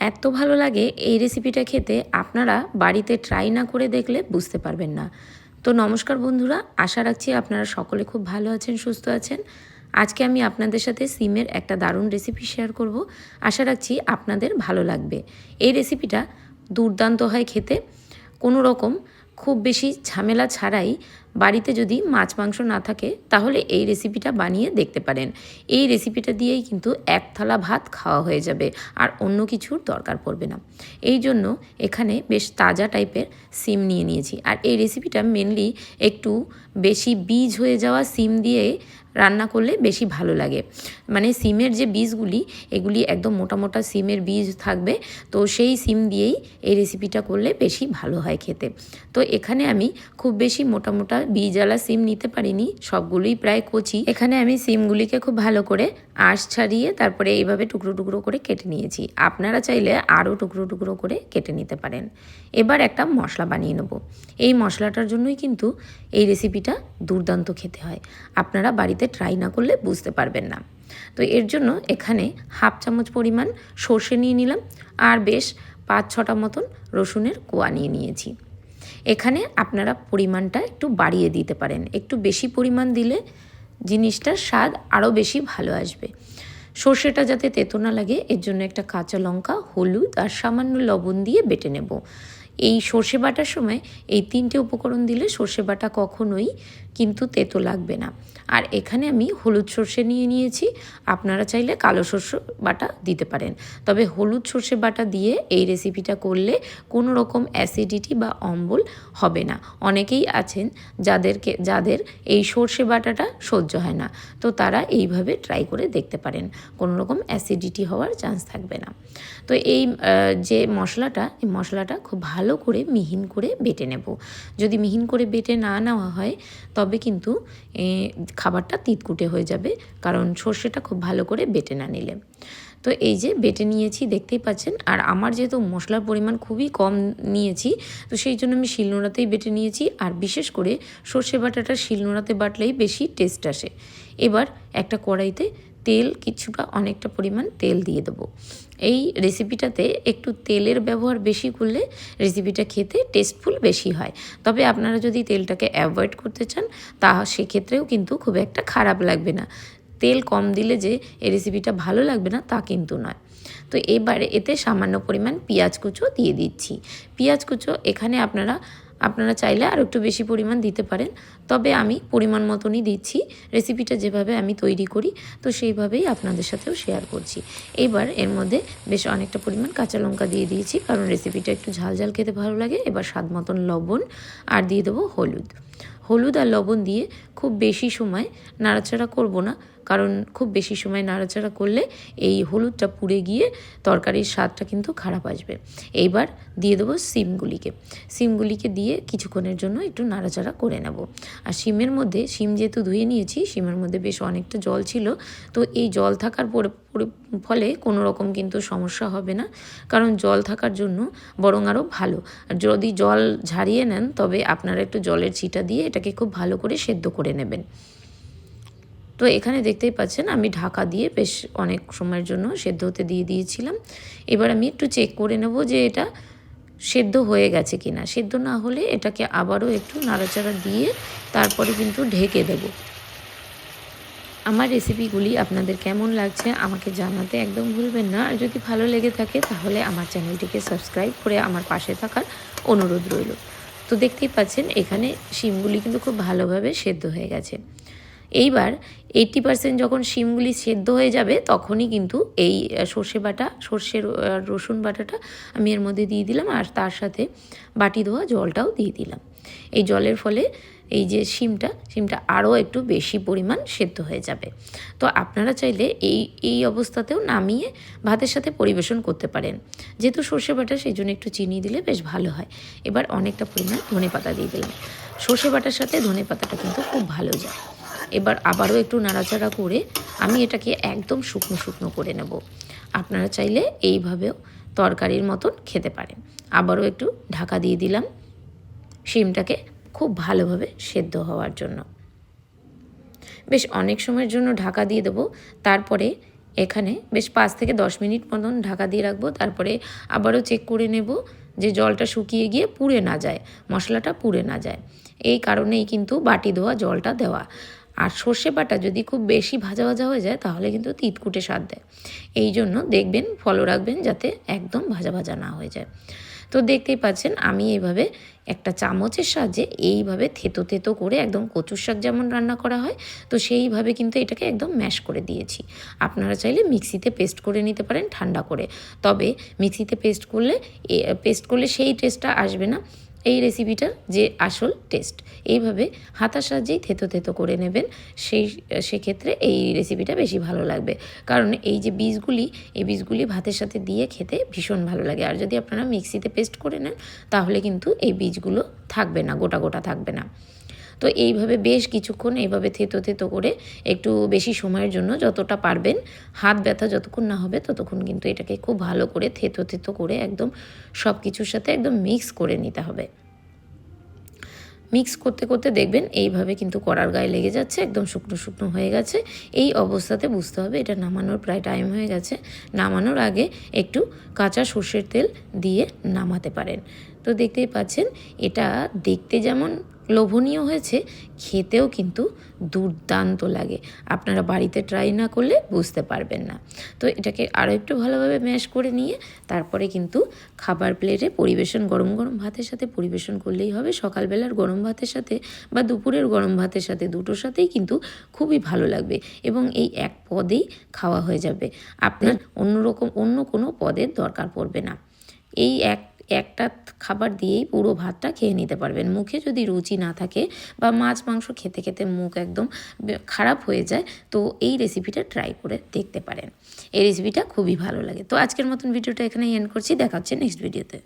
এত ভালো লাগে এই রেসিপিটা খেতে, আপনারা বাড়িতে ট্রাই না করে দেখলে বুঝতে পারবেন না। তো নমস্কার বন্ধুরা, আশা রাখছি আপনারা সকলে খুব ভালো আছেন, সুস্থ আছেন। আজকে আমি আপনাদের সাথে সিমের একটা দারুণ রেসিপি শেয়ার করব। আশা রাখছি আপনাদের ভালো লাগবে। এই রেসিপিটা দুর্দান্ত হয় খেতে। কোনো রকম খুব বেশি ঝামেলা ছাড়াই বাড়িতে যদি মাছ মাংস না থাকে তাহলে এই রেসিপিটা বানিয়ে দেখতে পারেন। এই রেসিপিটা দিয়েই কিন্তু এক থালা ভাত খাওয়া হয়ে যাবে, আর অন্য কিছুর দরকার পড়বে না। এই জন্য এখানে বেশ তাজা টাইপের সিম নিয়ে নিয়েছি, আর এই রেসিপিটা মেনলি একটু বেশি বীজ হয়ে যাওয়া সিম দিয়ে রান্না করলে বেশি ভালো লাগে। মানে সিমের যে বীজগুলি, এগুলি একদম মোটা মোটা সিমের বীজ থাকবে, তো সেই সিম দিয়েই এই রেসিপিটা করলে বেশি ভালো হয় খেতে। তো এখানে আমি খুব বেশি মোটা মোটা বীজওয়ালা সিম নিতে পারিনি, সবগুলোই প্রায় কচি। এখানে আমি সিমগুলিকে খুব ভালো করে আঁশ ছাড়িয়ে তারপরে এইভাবে টুকরো টুকরো করে কেটে নিয়েছি। আপনারা চাইলে আরও টুকরো টুকরো করে কেটে নিতে পারেন। এবার একটা মশলা বানিয়ে নেব। এই মশলাটার জন্যই কিন্তু এই রেসিপিটা দুর্দান্ত খেতে হয়। আপনারা বাড়িতে ট্রাই না করলে বুঝতে পারবেন না। তো এর জন্য এখানে হাফ চামচ পরিমাণ সর্ষে নিয়ে নিলাম, আর বেশ 5-6টা মতন রসুনের কোয়া নিয়ে নিয়েছি। এখানে আপনারা পরিমাণটা একটু বাড়িয়ে দিতে পারেন, একটু বেশি পরিমাণ দিলে জিনিসটার স্বাদ আরও বেশি ভালো আসবে। সর্ষেটা যাতে তেতো না লাগে এর জন্য একটা কাঁচা লঙ্কা, হলুদ আর সামান্য লবণ দিয়ে বেটে নেব। এই সর্ষে বাটার সময় এই 3টে উপকরণ দিলে সর্ষে বাটা কখনোই কিন্তু তেতো লাগবে না। আর এখানে আমি হলুদ সর্ষে নিয়ে নিয়েছি, আপনারা চাইলে কালো সর্ষে বাটা দিতে পারেন। তবে হলুদ সর্ষে বাটা দিয়ে এই রেসিপিটা করলে কোনো রকম অ্যাসিডিটি বা অম্বল হবে না। অনেকেই আছেন যাদের এই সর্ষে বাটাটা সহ্য হয় না, তো তারা এইভাবে ট্রাই করে দেখতে পারেন, কোনো রকম অ্যাসিডিটি হওয়ার চান্স থাকবে না। তো এই যে মশলাটা খুব ভালো করে মিহিন করে বেটে নেব। যদি মিহিন করে বেটে না নেওয়া হয় তবে কিন্তু খাবারটা তিতকুটে হয়ে যাবে, কারণ সর্ষেটা খুব ভালো করে বেটে না নিলে। তো এই যে বেটে নিয়েছি, দেখতেই পাচ্ছেন। আর আমার যেহেতু মশলার পরিমাণ খুবই কম নিয়েছি, তো সেই জন্য আমি শিলনোড়াতেই বেটে নিয়েছি। আর বিশেষ করে সর্ষে বাটাটা শিলনোড়াতে বাটলেই বেশি টেস্ট আসে। এবার একটা কড়াইতে অনেকটা পরিমাণ তেল দিয়ে দেবো। এই রেসিপিটাতে একটু তেলের ব্যবহার বেশি করলে রেসিপিটা খেতে টেস্টফুল বেশি হয়। তবে আপনারা যদি তেলটাকে অ্যাভয়েড করতে চান সেক্ষেত্রেও কিন্তু খুব একটা খারাপ লাগবে না। তেল কম দিলে যে এই রেসিপিটা ভালো লাগবে না তা কিন্তু নয়। তো এবারে এতে সামান্য পরিমাণ পেঁয়াজ কুচো দিয়ে দিচ্ছি। পেঁয়াজ কুচো এখানে আপনারা চাইলে আর একটু বেশি পরিমাণ দিতে পারেন, তবে আমি পরিমাণ মতনই দিচ্ছি। রেসিপিটা যেভাবে আমি তৈরি করি তো সেইভাবেই আপনাদের সাথেও শেয়ার করছি। এবার এর মধ্যে বেশ অনেকটা পরিমাণ কাঁচা লঙ্কা দিয়ে দিয়েছি, কারণ রেসিপিটা একটু ঝাল ঝাল খেতে ভালো লাগে। এবার স্বাদ মতন লবণ, আর দিয়ে দেবো হলুদ আর লবণ দিয়ে খুব বেশি সময় নাড়াচাড়া করব না, কারণ খুব বেশি সময় নাড়াচাড়া করলে এই হলুদটা পুড়ে গিয়ে তরকারির স্বাদটা কিন্তু খারাপ আসবে। এইবার দিয়ে দেবো সিমগুলিকে দিয়ে কিছুক্ষণের জন্য একটু নাড়াচাড়া করে নেব। আর সিম যেহেতু ধুয়ে নিয়েছি, সিমের মধ্যে বেশ অনেকটা জল ছিল, তো এই জল থাকার ফলে কোনো রকম কিন্তু সমস্যা হবে না, কারণ জল থাকার জন্য বরং আরও ভালো। আর যদি জল ঝারিয়ে নেন তবে আপনারা একটু জলের ছিটা দিয়ে এটাকে খুব ভালো করে সেদ্ধ করে নেবেন। তো এখানে দেখতেই পাচ্ছেন আমি ঢাকা দিয়ে বেশ অনেক সময়ের জন্য সেদ্ধ হতে দিয়ে দিয়েছিলাম। এবার আমি একটু চেক করে নেব যে এটা সেদ্ধ হয়ে গেছে কিনা। সেদ্ধ না হলে এটাকে আবারও একটু নাড়াচাড়া দিয়ে তারপরে কিন্তু ঢেকে দেব। আমার রেসিপিগুলি আপনাদের কেমন লাগছে আমাকে জানাতে একদম ভুলবেন না। আর যদি ভালো লেগে থাকে তাহলে আমার চ্যানেলটিকে সাবস্ক্রাইব করে আমার পাশে থাকার অনুরোধ রইল। তো দেখতেই পাচ্ছেন এখানে শিমগুলি কিন্তু খুব ভালোভাবে সেদ্ধ হয়ে গেছে। এইবার 80% যখন শিমগুলি সেদ্ধ হয়ে যাবে তখনই কিন্তু এই সর্ষের রসুন বাটাটা আমি এর মধ্যে দিয়ে দিলাম, আর তার সাথে বাটি ধোয়া জলটাও দিয়ে দিলাম। এই জলের ফলে এই যে শিমটা আরও একটু বেশি পরিমাণ সেদ্ধ হয়ে যাবে। তো আপনারা চাইলে এই অবস্থাতেও নামিয়ে ভাতের সাথে পরিবেশন করতে পারেন। যেহেতু সর্ষে বাটা সেই জন্য একটু চিনি দিলে বেশ ভালো হয়। এবার অনেকটা পরিমাণ ধনেপাতা দিয়ে দিলাম। সর্ষে বাটার সাথে ধনেপাতাটা কিন্তু খুব ভালো যায়। এবার আবারও একটু নাড়াচাড়া করে আমি এটাকে একদম শুকনো শুকনো করে নেব। আপনারা চাইলে এইভাবেও তরকারির মতন খেতে পারেন। আবারও একটু ঢাকা দিয়ে দিলাম শিমটাকে খুব ভালোভাবে সেদ্ধ হওয়ার জন্য। বেশ অনেক সময়ের জন্য ঢাকা দিয়ে দেবো। তারপরে এখানে বেশ 5 থেকে 10 মিনিট মতন ঢাকা দিয়ে রাখবো। তারপরে আবারও চেক করে নেব যে জলটা শুকিয়ে গিয়ে পুড়ে না যায়, মশলাটা পুড়ে না যায়। এই কারণেই কিন্তু বাটি ধোয়া জলটা দেওয়া। আর সর্ষে বাটা যদি খুব বেশি ভাজা ভাজা হয়ে যায় তাহলে কিন্তু তিতকুটে স্বাদ দেয়। এই জন্য দেখবেন, ফলো রাখবেন যাতে একদম ভাজা ভাজা না হয়ে যায়। তো দেখতেই পাচ্ছেন আমি এইভাবে একটা চামচের সাহায্যে এইভাবে থেতো থেতো করে একদম কচুর শাক যেমন রান্না করা হয় তো সেইভাবে কিন্তু এটাকে একদম ম্যাশ করে দিয়েছি। আপনারা চাইলে মিক্সিতে পেস্ট করে নিতে পারেন ঠান্ডা করে, তবে মিক্সিতে পেস্ট করলে সেই টেস্টটা আসবে না, এই রেসিপিটার যে আসল টেস্ট। এইভাবে হাতার সাহায্যেই থেতো থেতো করে নেবেন, সেক্ষেত্রে এই রেসিপিটা বেশি ভালো লাগবে। কারণ এই যে এই বীজগুলি ভাতের সাথে দিয়ে খেতে ভীষণ ভালো লাগে। আর যদি আপনারা মিক্সিতে পেস্ট করে নেন তাহলে কিন্তু এই বীজগুলো থাকবে না, গোটা গোটা থাকবে না। তো এইভাবে বেশ কিছুক্ষণ এইভাবে থেতো থেতো করে একটু বেশি সময়ের জন্য যতটা পারবেন, হাত ব্যথা যতক্ষণ না হবে ততক্ষণ কিন্তু এটাকে খুব ভালো করে থেতো থেতো করে একদম সব কিছুর সাথে একদম মিক্স করে নিতে হবে। মিক্স করতে করতে দেখবেন এইভাবে কিন্তু কড়ার গায়ে লেগে যাচ্ছে, একদম শুকনো শুকনো হয়ে গেছে। এই অবস্থাতে বুঝতে হবে এটা নামানোর প্রায় টাইম হয়ে গেছে। নামানোর আগে একটু কাঁচা সর্ষের তেল দিয়ে নামাতে পারেন। তো দেখতেই পাচ্ছেন এটা দেখতে যেমন লোভনীয় হয়েছে, খেতেও কিন্তু দুর্দান্ত লাগে। আপনারা বাড়িতে ট্রাই না করলে বুঝতে পারবেন না। তো এটাকে আরও একটু ভালোভাবে ম্যাশ করে নিয়ে তারপরে কিন্তু খাবার প্লেটে পরিবেশন, গরম গরম ভাতের সাথে পরিবেশন করলেই হবে। সকালবেলার গরম ভাতের সাথে বা দুপুরের গরম ভাতের সাথে, দুটোর সাথেই কিন্তু খুবই ভালো লাগবে এবং এই এক পদেই খাওয়া হয়ে যাবে। আপনার অন্য কোনো পদের দরকার পড়বে না। এই একটা খাবার দিয়েই পুরো ভাতটা খেয়ে নিতে পারবেন। মুখে যদি রুচি না থাকে বা মাছ মাংস খেতে খেতে মুখ একদম খারাপ হয়ে যায় তো এই রেসিপিটা ট্রাই করে দেখতে পারেন। এই রেসিপিটা খুবই ভালো লাগে। তো আজকের মতন ভিডিওটা এখানেই এন্ড করছি, দেখা হচ্ছে নেক্সট ভিডিওতে।